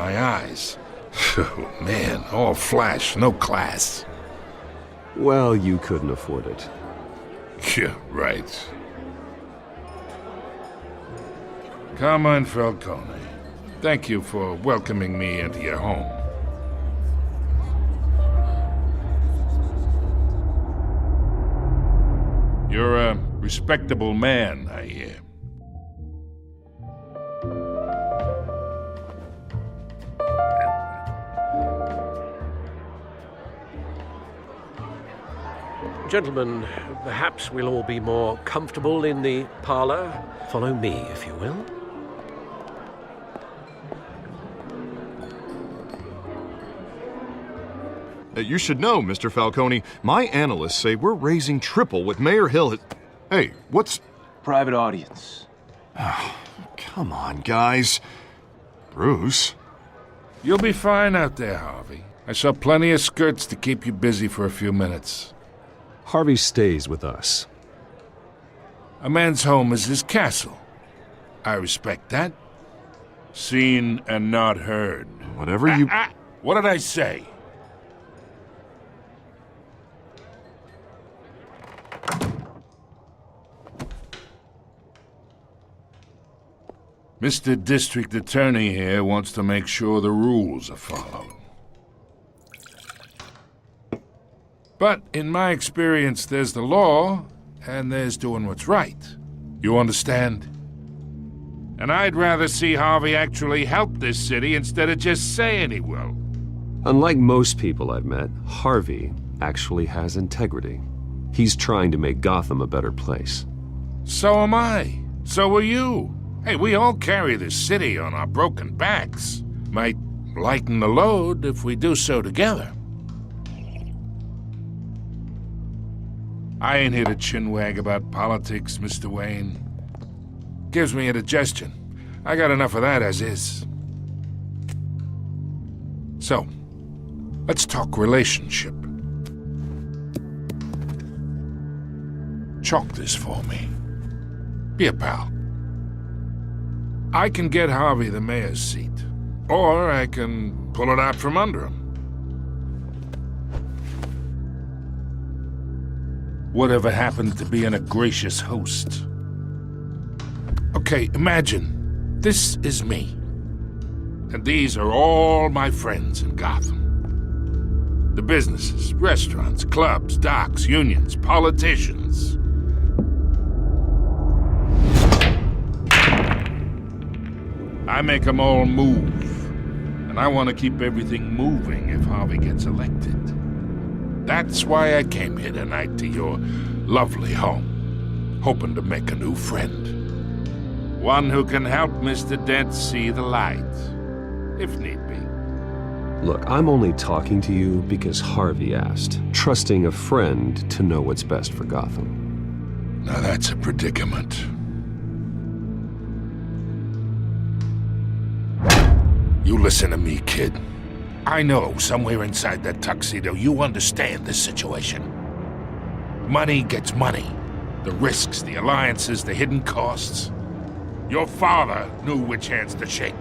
my eyes. Oh, man, all flash, no class. Well, you couldn't afford it. Yeah, right. Carmine Falcone, thank you for welcoming me into your home. You're a respectable man, I hear. Gentlemen, perhaps we'll all be more comfortable in the parlor. Follow me, if you will. You should know, Mr. Falcone, my analysts say we're raising triple what Mayor Hill has... Hey, what's... Private audience. Oh, come on, guys. Bruce? You'll be fine out there, Harvey. I saw plenty of skirts to keep you busy for a few minutes. Harvey stays with us. A man's home is his castle. I respect that. Seen and not heard. Whatever you... What did I say? Mr. District Attorney here wants to make sure the rules are followed. But in my experience, there's the law, and there's doing what's right. You understand? And I'd rather see Harvey actually help this city instead of just saying he will. Unlike most people I've met, Harvey actually has integrity. He's trying to make Gotham a better place. So am I. So are you. Hey, we all carry this city on our broken backs. Might lighten the load if we do so together. I ain't here to chinwag about politics, Mr. Wayne. Gives me indigestion. I got enough of that as is. So, let's talk relationship. Chalk this for me. Be a pal. I can get Harvey the mayor's seat, or I can pull it out from under him. Whatever happened to being a gracious host? Okay, imagine, this is me. And these are all my friends in Gotham. The businesses, restaurants, clubs, docks, unions, politicians. I make them all move. And I want to keep everything moving if Harvey gets elected. That's why I came here tonight to your lovely home, hoping to make a new friend. One who can help Mr. Dent see the light, if need be. Look, I'm only talking to you because Harvey asked, trusting a friend to know what's best for Gotham. Now that's a predicament. You listen to me, kid. I know somewhere inside that tuxedo you understand this situation. Money gets money. The risks, the alliances, the hidden costs. Your father knew which hands to shake.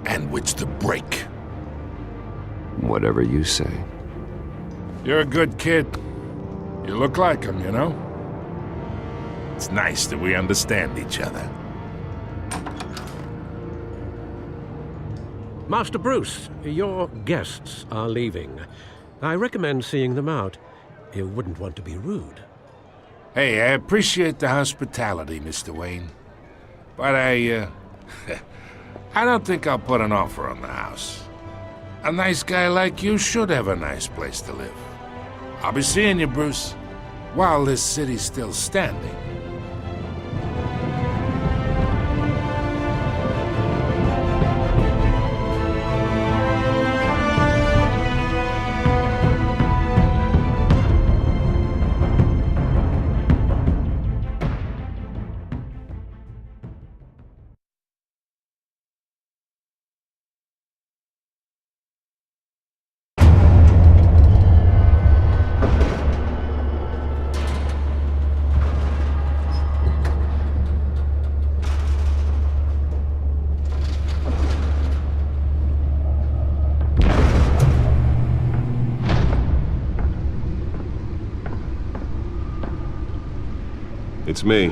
And which to break. Whatever you say. You're a good kid. You look like him, you know? It's nice that we understand each other. Master Bruce, your guests are leaving. I recommend seeing them out. You wouldn't want to be rude. Hey, I appreciate the hospitality, Mr. Wayne. But I don't think I'll put an offer on the house. A nice guy like you should have a nice place to live. I'll be seeing you, Bruce, while this city's still standing. It's me.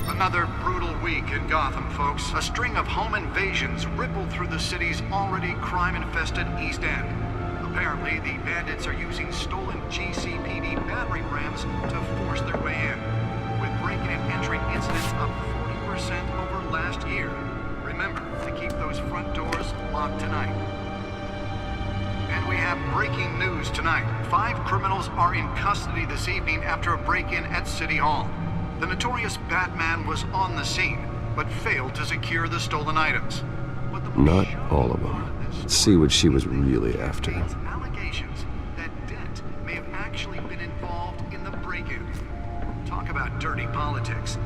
Another brutal week in Gotham, folks. A string of home invasions rippled through the city's already crime-infested East End. Apparently, the bandits are using stolen GCPD battering rams to force their way in, with breaking and entering incidents up 40% over last year. Remember to keep those front doors locked tonight. And we have breaking news tonight. 5 criminals are in custody this evening after a break-in at City Hall. The notorious Batman was on the scene, but failed to secure the stolen items. Not all of them. Let's see what she was really after. Allegations that Dent may have actually been involved in the break-in. Talk about dirty politics.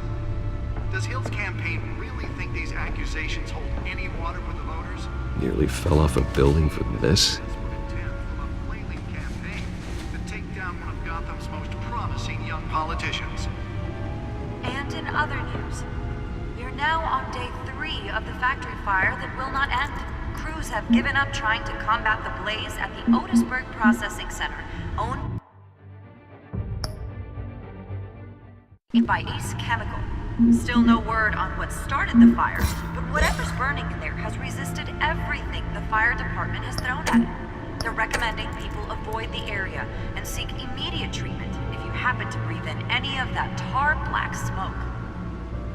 Does Hill's campaign really think these accusations hold any water with the voters? Nearly fell off a building for this. Desperate attempt from a flailing campaign to take down one of Gotham's most promising young politicians. And in other news, we're now on day 3 of the factory fire that will not end. Crews have given up trying to combat the blaze at the Otisburg Processing Center, owned by Ace Chemical. Still no word on what started the fire, but whatever's burning in there has resisted everything the fire department has thrown at it. They're recommending people avoid the area and seek immediate treatment if you happen to breathe in any of that tar black smoke.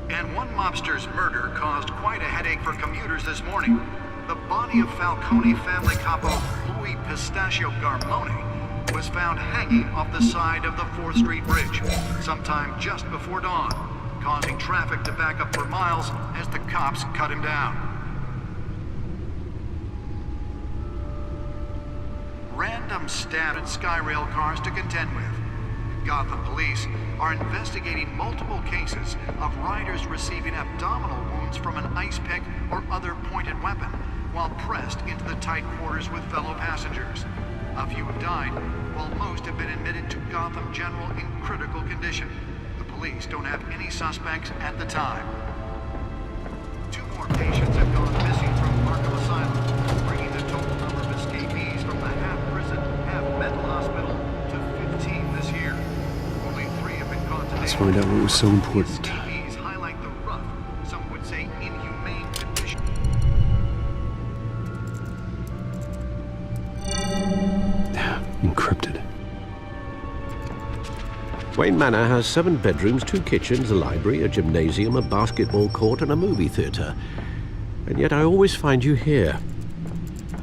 And one mobster's murder caused quite a headache for commuters this morning. The body of Falcone family capo Louis Pistachio Garmone was found hanging off the side of the 4th Street Bridge sometime just before dawn, causing traffic to back up for miles as the cops cut him down. Random stab at Skyrail cars to contend with. Gotham police are investigating multiple cases of riders receiving abdominal wounds from an ice pick or other pointed weapon while pressed into the tight quarters with fellow passengers. A few have died, while most have been admitted to Gotham General in critical condition. The police don't have any suspects at the time. 2 more patients have gone missing from Markham Asylum, bringing the total number of escapees from the half-prison, half-mental hospital to 15 this year. Only 3 have been caught today. Let's find out what was so important. Escapees highlight the rough, some would say inhumane condition. Encrypted. Wayne Manor has 7 bedrooms, 2 kitchens, a library, a gymnasium, a basketball court, and a movie theater. And yet I always find you here,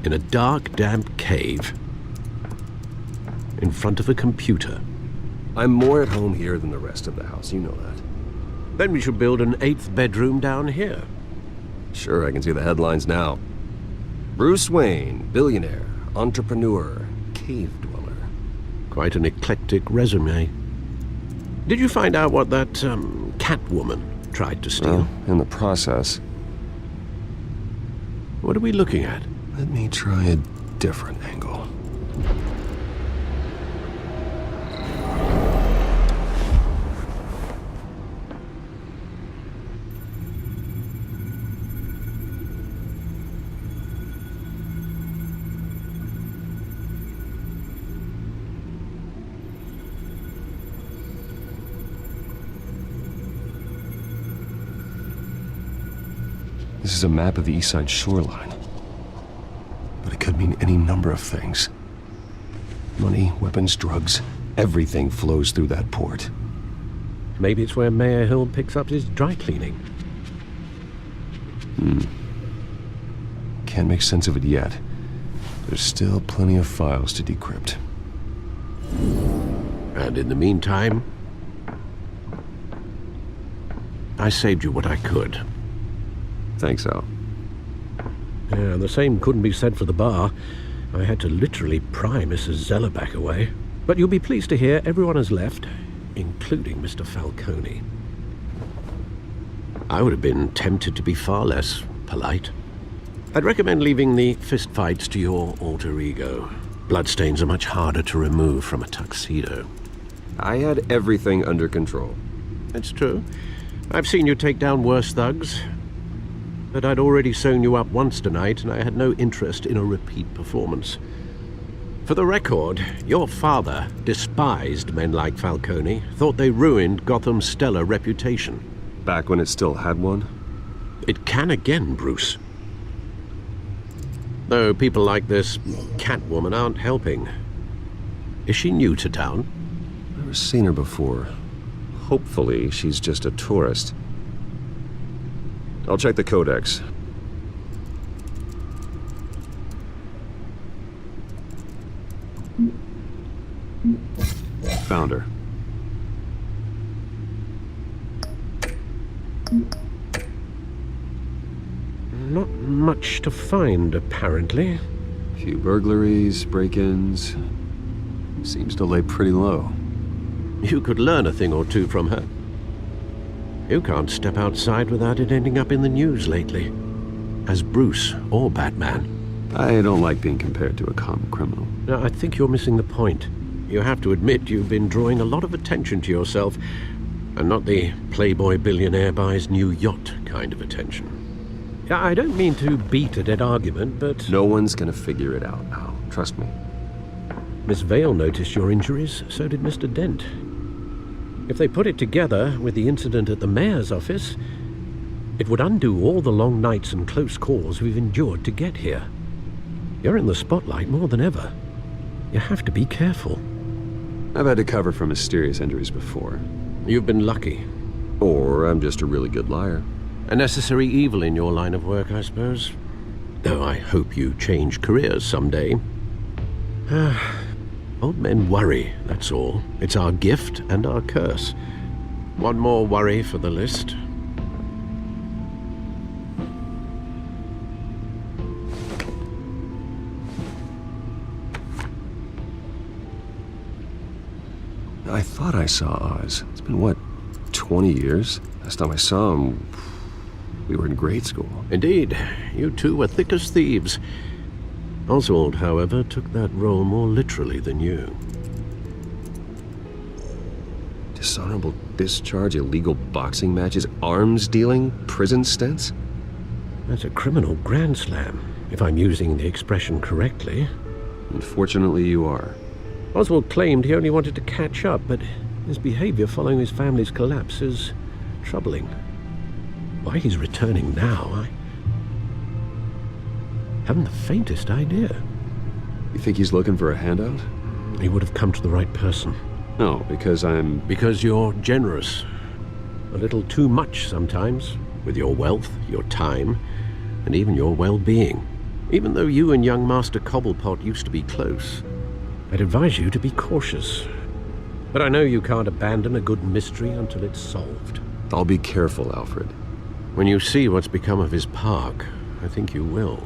in a dark, damp cave, in front of a computer. I'm more at home here than the rest of the house, you know that. Then we should build an 8th bedroom down here. Sure, I can see the headlines now. Bruce Wayne, billionaire, entrepreneur, cave dweller. Quite an eclectic resume. Did you find out what that, Catwoman tried to steal? Well, in the process. What are we looking at? Let me try a different angle. This is a map of the East Side shoreline. But it could mean any number of things. Money, weapons, drugs, everything flows through that port. Maybe it's where Mayor Hill picks up his dry cleaning. Can't make sense of it yet. There's still plenty of files to decrypt. And in the meantime, I saved you what I could. Thanks, Al. Yeah, the same couldn't be said for the bar. I had to literally pry Mrs. Zellerback away. But you'll be pleased to hear everyone has left, including Mr. Falcone. I would have been tempted to be far less polite. I'd recommend leaving the fistfights to your alter ego. Bloodstains are much harder to remove from a tuxedo. I had everything under control. It's true. I've seen you take down worse thugs. But I'd already sewn you up once tonight, and I had no interest in a repeat performance. For the record, your father despised men like Falcone, thought they ruined Gotham's stellar reputation. Back when it still had one? It can again, Bruce. Though people like this Catwoman aren't helping. Is she new to town? Never seen her before. Hopefully, she's just a tourist. I'll check the codex. Found her. Not much to find, apparently. A few burglaries, break-ins. Seems to lay pretty low. You could learn a thing or two from her. You can't step outside without it ending up in the news lately. As Bruce or Batman. I don't like being compared to a common criminal. Now, I think you're missing the point. You have to admit you've been drawing a lot of attention to yourself, and not the playboy billionaire buys new yacht kind of attention. Yeah, I don't mean to beat a dead argument, but... No one's gonna figure it out now. Trust me. Miss Vale noticed your injuries, so did Mr. Dent. If they put it together with the incident at the mayor's office, it would undo all the long nights and close calls we've endured to get here. You're in the spotlight more than ever. You have to be careful. I've had to cover for mysterious injuries before. You've been lucky. Or I'm just a really good liar. A necessary evil in your line of work, I suppose. Though I hope you change careers someday. Old men worry, that's all. It's our gift and our curse. One more worry for the list. I thought I saw Oz. It's been, what, 20 years? Last time I saw him, we were in grade school. Indeed, you two were thick as thieves. Oswald, however, took that role more literally than you. Dishonorable discharge, illegal boxing matches, arms dealing, prison stints? That's a criminal grand slam, if I'm using the expression correctly. Unfortunately, you are. Oswald claimed he only wanted to catch up, but his behavior following his family's collapse is troubling. Why he's returning now, I haven't the faintest idea. You think he's looking for a handout? He would have come to the right person. No, because I'm... Because you're generous. A little too much sometimes, with your wealth, your time, and even your well-being. Even though you and young Master Cobblepot used to be close, I'd advise you to be cautious. But I know you can't abandon a good mystery until it's solved. I'll be careful, Alfred. When you see what's become of his park, I think you will.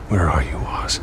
Where are you, Oz?